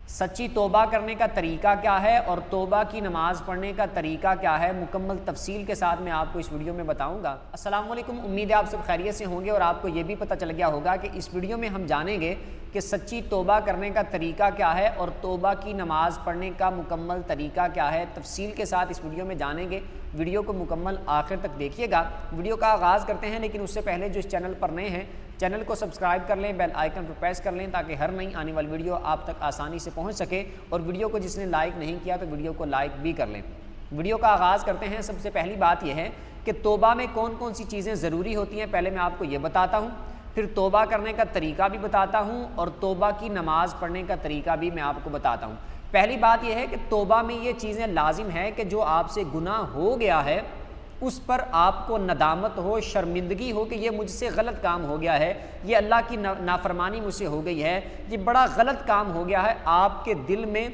سچی توبہ کرنے کا طریقہ کیا ہے اور توبہ کی نماز پڑھنے کا طریقہ کیا ہے، مکمل تفصیل کے ساتھ میں آپ کو اس ویڈیو میں بتاؤں گا۔ السلام علیکم، امید ہے آپ سب خیریت سے ہوں گے اور آپ کو یہ بھی پتہ چل گیا ہوگا کہ اس ویڈیو میں ہم جانیں گے کہ سچی توبہ کرنے کا طریقہ کیا ہے اور توبہ کی نماز پڑھنے کا مکمل طریقہ کیا ہے، تفصیل کے ساتھ اس ویڈیو میں جانیں گے۔ ویڈیو کو مکمل آخر تک دیکھیے گا۔ ویڈیو کا آغاز کرتے ہیں، لیکن اس سے پہلے جو اس چینل پر نئے ہیں چینل کو سبسکرائب کر لیں، بیل آئیکن پر پریس کر لیں تاکہ ہر نئی آنے والی ویڈیو آپ تک آسانی سے پہنچ سکے، اور ویڈیو کو جس نے لائک نہیں کیا تو ویڈیو کو لائک بھی کر لیں۔ ویڈیو کا آغاز کرتے ہیں۔ سب سے پہلی بات یہ ہے کہ توبہ میں کون کون سی چیزیں ضروری ہوتی ہیں، پہلے میں آپ کو یہ بتاتا ہوں، پھر توبہ کرنے کا طریقہ بھی بتاتا ہوں اور توبہ کی نماز پڑھنے کا طریقہ بھی میں آپ کو بتاتا ہوں۔ پہلی بات یہ ہے کہ توبہ میں یہ چیزیں لازم ہے کہ جو آپ سے گناہ ہو گیا ہے اس پر آپ کو ندامت ہو، شرمندگی ہو کہ یہ مجھ سے غلط کام ہو گیا ہے، یہ اللہ کی نافرمانی مجھ سے ہو گئی ہے، یہ بڑا غلط کام ہو گیا ہے، آپ کے دل میں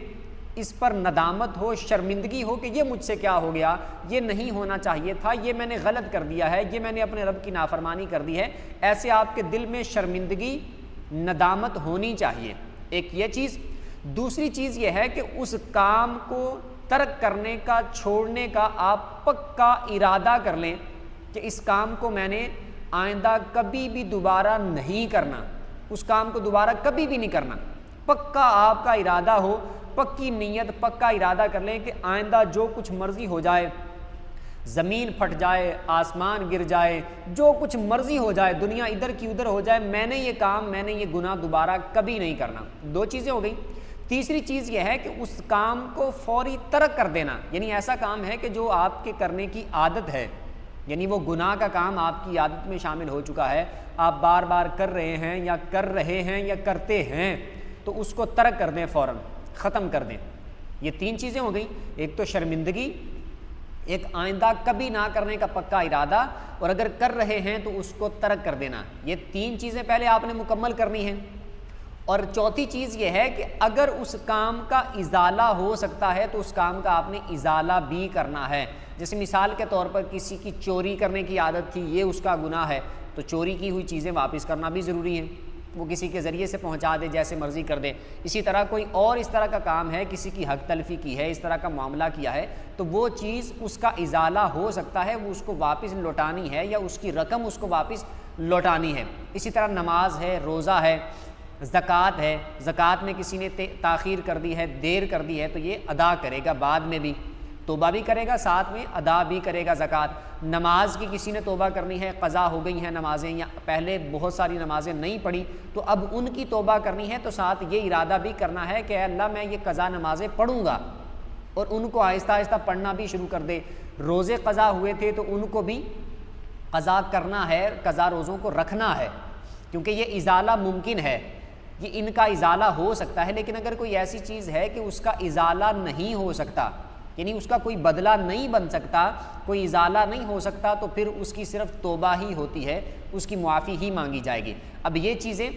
اس پر ندامت ہو، شرمندگی ہو کہ یہ مجھ سے کیا ہو گیا، یہ نہیں ہونا چاہیے تھا، یہ میں نے غلط کر دیا ہے، یہ میں نے اپنے رب کی نافرمانی کر دی ہے، ایسے آپ کے دل میں شرمندگی، ندامت ہونی چاہیے۔ ایک یہ چیز۔ دوسری چیز یہ ہے کہ اس کام کو ترک کرنے کا، چھوڑنے کا آپ پکا ارادہ کر لیں کہ اس کام کو میں نے آئندہ کبھی بھی دوبارہ نہیں کرنا، اس کام کو دوبارہ کبھی بھی نہیں کرنا، پکا آپ کا ارادہ ہو، پکی نیت، پکا ارادہ کر لیں کہ آئندہ جو کچھ مرضی ہو جائے، زمین پھٹ جائے، آسمان گر جائے، جو کچھ مرضی ہو جائے، دنیا ادھر کی ادھر ہو جائے، میں نے یہ کام، میں نے یہ گناہ دوبارہ کبھی نہیں کرنا۔ دو چیزیں ہو گئیں۔ تیسری چیز یہ ہے کہ اس کام کو فوری ترک کر دینا، یعنی ایسا کام ہے کہ جو آپ کے کرنے کی عادت ہے، یعنی وہ گناہ کا کام آپ کی عادت میں شامل ہو چکا ہے، آپ بار بار کر رہے ہیں یا کر رہے ہیں یا کرتے ہیں، تو اس کو ترک کر دیں، فوراً ختم کر دیں۔ یہ تین چیزیں ہو گئیں، ایک تو شرمندگی، ایک آئندہ کبھی نہ کرنے کا پکا ارادہ، اور اگر کر رہے ہیں تو اس کو ترک کر دینا۔ یہ تین چیزیں پہلے آپ نے مکمل کرنی ہیں۔ اور چوتھی چیز یہ ہے کہ اگر اس کام کا ازالہ ہو سکتا ہے تو اس کام کا آپ نے ازالہ بھی کرنا ہے۔ جیسے مثال کے طور پر کسی کی چوری کرنے کی عادت تھی، یہ اس کا گناہ ہے، تو چوری کی ہوئی چیزیں واپس کرنا بھی ضروری ہے، وہ کسی کے ذریعے سے پہنچا دے، جیسے مرضی کر دے۔ اسی طرح کوئی اور اس طرح کا کام ہے، کسی کی حق تلفی کی ہے، اس طرح کا معاملہ کیا ہے، تو وہ چیز اس کا ازالہ ہو سکتا ہے، وہ اس کو واپس لوٹانی ہے یا اس کی رقم اس کو واپس لوٹانی ہے۔ اسی طرح نماز ہے، روزہ ہے، زکوٰۃ ہے، زکوٰۃ میں کسی نے تاخیر کر دی ہے، دیر کر دی ہے، تو یہ ادا کرے گا، بعد میں بھی توبہ بھی کرے گا، ساتھ میں ادا بھی کرے گا زکوٰۃ۔ نماز کی کسی نے توبہ کرنی ہے، قضا ہو گئی ہیں نمازیں یا پہلے بہت ساری نمازیں نہیں پڑھی، تو اب ان کی توبہ کرنی ہے، تو ساتھ یہ ارادہ بھی کرنا ہے کہ اے اللہ میں یہ قضا نمازیں پڑھوں گا، اور ان کو آہستہ آہستہ پڑھنا بھی شروع کر دے۔ روزے قضا ہوئے تھے تو ان کو بھی قضا کرنا ہے، قضا روزوں کو رکھنا ہے، کیونکہ یہ ازالہ ممکن ہے، یہ ان کا ازالہ ہو سکتا ہے۔ لیکن اگر کوئی ایسی چیز ہے کہ اس کا ازالہ نہیں ہو سکتا، یعنی اس کا کوئی بدلہ نہیں بن سکتا، کوئی ازالہ نہیں ہو سکتا، تو پھر اس کی صرف توبہ ہی ہوتی ہے، اس کی معافی ہی مانگی جائے گی۔ اب یہ چیزیں،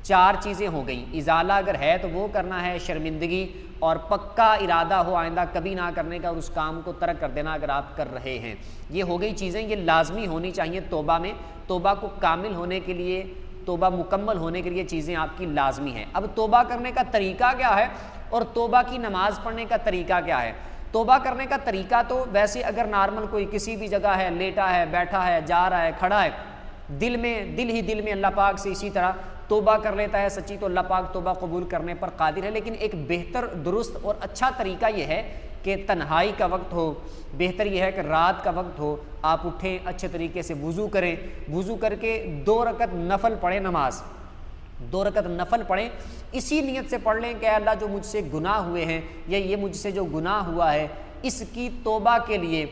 چار چیزیں ہو گئیں۔ ازالہ اگر ہے تو وہ کرنا ہے، شرمندگی اور پکا ارادہ ہو آئندہ کبھی نہ کرنے کا، اور اس کام کو ترک کر دینا اگر آپ کر رہے ہیں۔ یہ ہو گئی چیزیں، یہ لازمی ہونی چاہیے توبہ میں۔ توبہ کو کامل ہونے کے لیے، توبہ مکمل ہونے کے لیے چیزیں آپ کی لازمی ہیں۔ اب توبہ کرنے کا طریقہ کیا ہے اور توبہ کی نماز پڑھنے کا طریقہ کیا ہے؟ توبہ کرنے کا طریقہ تو ویسے اگر نارمل کوئی کسی بھی جگہ ہے، لیٹا ہے، بیٹھا ہے، جا رہا ہے، کھڑا ہے، دل ہی دل میں اللہ پاک سے اسی طرح توبہ کر لیتا ہے سچی، تو اللہ پاک توبہ قبول کرنے پر قادر ہے۔ لیکن ایک بہتر، درست اور اچھا طریقہ یہ ہے کہ تنہائی کا وقت ہو، بہتر یہ ہے کہ رات کا وقت ہو، آپ اٹھیں، اچھے طریقے سے وضو کریں، وضو کر کے 2 رکعت نفل پڑھیں، نماز 2 رکعت نفل پڑھیں، اسی نیت سے پڑھ لیں کہ اے اللہ جو مجھ سے گناہ ہوئے ہیں یا یہ مجھ سے جو گناہ ہوا ہے اس کی توبہ کے لیے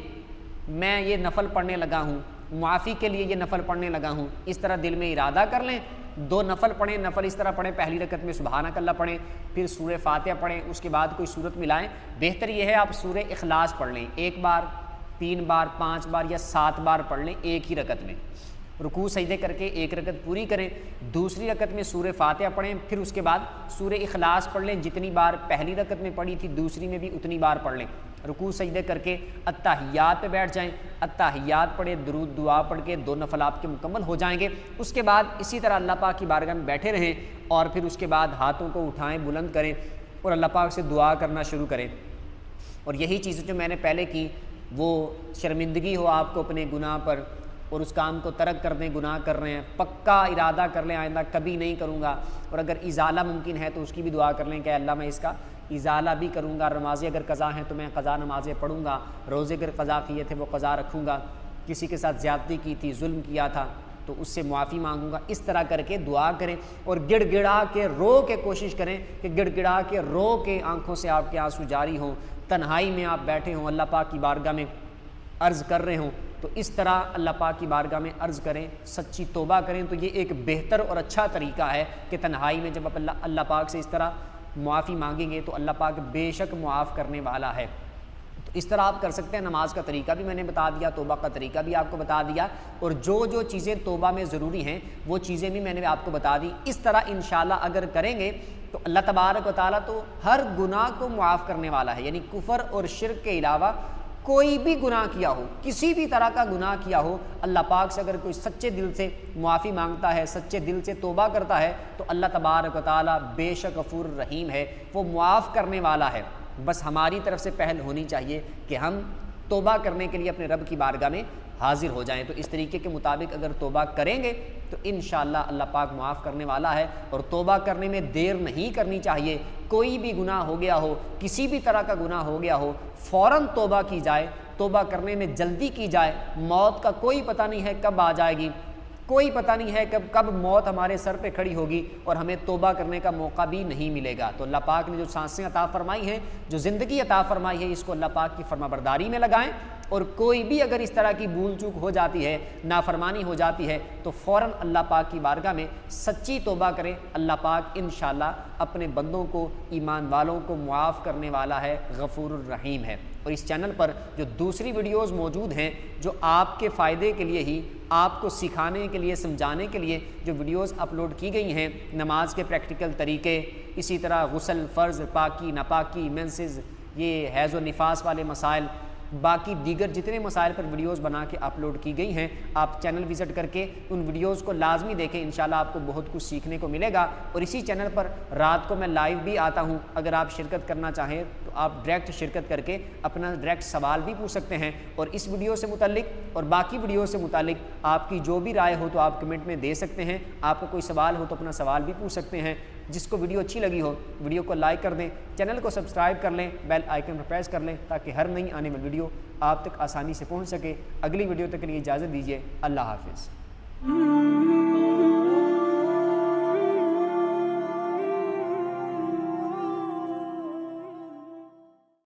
میں یہ نفل پڑھنے لگا ہوں، معافی کے لیے یہ نفل پڑھنے لگا ہوں، اس طرح دل میں ارادہ کر لیں۔ 2 نفل پڑھیں، نفل اس طرح پڑھیں، پہلی رکعت میں سبحانک اللہ پڑھیں، پھر سورہ فاتحہ پڑھیں، اس کے بعد کوئی صورت ملائیں۔ بہتر یہ ہے آپ سورہ اخلاص پڑھ لیں، 1 بار، 3 بار، 5 بار یا 7 بار پڑھ لیں ایک ہی رکعت میں۔ رکوع سجدے کر کے 1 رکعت پوری کریں، دوسری رکعت میں سورہ فاتحہ پڑھیں، پھر اس کے بعد سورہ اخلاص پڑھ لیں، جتنی بار پہلی رکعت میں پڑھی تھی دوسری میں بھی اتنی بار پڑھ لیں۔ رکوع سجدے کر کے اتحیات پہ بیٹھ جائیں، اتحیات پڑھیں، درود دعا پڑھ کے 2 نفل آپ کے مکمل ہو جائیں گے۔ اس کے بعد اسی طرح اللہ پاک کی بارگاہ میں بیٹھے رہیں، اور پھر اس کے بعد ہاتھوں کو اٹھائیں، بلند کریں، اور اللہ پاک سے دعا کرنا شروع کریں۔ اور یہی چیزیں جو میں نے پہلے کی وہ شرمندگی ہو آپ کو اپنے گناہ پر، اور اس کام کو ترک کر دیں، گناہ کر رہے ہیں پکا ارادہ کر لیں آئندہ کبھی نہیں کروں گا، اور اگر ازالہ ممکن ہے تو اس کی بھی دعا کر لیں کہ اللہ میں اس کا ازالہ بھی کروں گا، نمازیں اگر قضا ہیں تو میں قضا نمازیں پڑھوں گا، روزے اگر قضا کیے تھے وہ قضا رکھوں گا، کسی کے ساتھ زیادتی کی تھی، ظلم کیا تھا تو اس سے معافی مانگوں گا۔ اس طرح کر کے دعا کریں اور گڑ گڑا کے رو کے کوشش کریں کہ گڑ گڑا کے رو کے آنکھوں سے آپ کے آنسو جاری ہوں، تنہائی میں آپ بیٹھے ہوں، اللہ پاک کی بارگاہ میں عرض کر رہے ہوں، تو اس طرح اللہ پاک کی بارگاہ میں عرض کریں، سچی توبہ کریں۔ تو یہ ایک بہتر اور اچھا طریقہ ہے کہ تنہائی میں جب آپ اللہ پاک سے اس طرح معافی مانگیں گے تو اللہ پاک بے شک معاف کرنے والا ہے۔ تو اس طرح آپ کر سکتے ہیں۔ نماز کا طریقہ بھی میں نے بتا دیا، توبہ کا طریقہ بھی آپ کو بتا دیا، اور جو چیزیں توبہ میں ضروری ہیں وہ چیزیں بھی میں نے آپ کو بتا دی۔ اس طرح انشاءاللہ اگر کریں گے تو اللہ تبارک و تعالیٰ تو ہر گناہ کو معاف کرنے والا ہے، یعنی کفر اور شرک کے علاوہ کوئی بھی گناہ کیا ہو، کسی بھی طرح کا گناہ کیا ہو، اللہ پاک سے اگر کوئی سچے دل سے معافی مانگتا ہے، سچے دل سے توبہ کرتا ہے تو اللہ تبارک و تعالیٰ بے شک غفور رحیم ہے، وہ معاف کرنے والا ہے۔ بس ہماری طرف سے پہل ہونی چاہیے کہ ہم توبہ کرنے کے لیے اپنے رب کی بارگاہ میں حاضر ہو جائیں۔ تو اس طریقے کے مطابق اگر توبہ کریں گے تو انشاءاللہ اللہ پاک معاف کرنے والا ہے، اور توبہ کرنے میں دیر نہیں کرنی چاہیے۔ کوئی بھی گناہ ہو گیا ہو، کسی بھی طرح کا گناہ ہو گیا ہو، فوراً توبہ کی جائے، توبہ کرنے میں جلدی کی جائے۔ موت کا کوئی پتہ نہیں ہے کب آ جائے گی، کوئی پتہ نہیں ہے کب موت ہمارے سر پہ کھڑی ہوگی اور ہمیں توبہ کرنے کا موقع بھی نہیں ملے گا۔ تو اللہ پاک نے جو سانسیں عطا فرمائی ہیں، جو زندگی عطا فرمائی ہے، اس کو اللہ پاک کی فرما برداری میں لگائیں، اور کوئی بھی اگر اس طرح کی بھول چوک ہو جاتی ہے، نافرمانی ہو جاتی ہے، تو فوراً اللہ پاک کی بارگاہ میں سچی توبہ کریں۔ اللہ پاک انشاءاللہ اپنے بندوں کو، ایمان والوں کو معاف کرنے والا ہے، غفور الرحیم ہے۔ اور اس چینل پر جو دوسری ویڈیوز موجود ہیں جو آپ کے فائدے کے لیے ہی، آپ کو سکھانے کے لیے، سمجھانے کے لیے جو ویڈیوز اپلوڈ کی گئی ہیں، نماز کے پریکٹیکل طریقے، اسی طرح غسل، فرض، پاکی، ناپاکی، مینسز، یہ حیض و نفاس والے مسائل، باقی دیگر جتنے مسائل پر ویڈیوز بنا کے اپلوڈ کی گئی ہیں، آپ چینل وزٹ کر کے ان ویڈیوز کو لازمی دیکھیں، انشاءاللہ آپ کو بہت کچھ سیکھنے کو ملے گا۔ اور اسی چینل پر رات کو میں لائیو بھی آتا ہوں، اگر آپ شرکت کرنا چاہیں تو آپ ڈائریکٹ شرکت کر کے اپنا ڈائریکٹ سوال بھی پوچھ سکتے ہیں، اور اس ویڈیو سے متعلق اور باقی ویڈیو سے متعلق آپ کی جو بھی رائے ہو تو آپ کمنٹ میں دے سکتے ہیں۔ آپ کو کوئی سوال ہو تو اپنا سوال بھی پوچھ سکتے ہیں۔ جس کو ویڈیو اچھی لگی ہو ویڈیو کو لائک کر دیں، چینل کو سبسکرائب کر لیں، بیل آئیکن پر پریس کر لیں تاکہ ہر نئی آنے والی ویڈیو آپ تک آسانی سے پہنچ سکے۔ اگلی ویڈیو تک کے لیے اجازت دیجیے، اللہ حافظ۔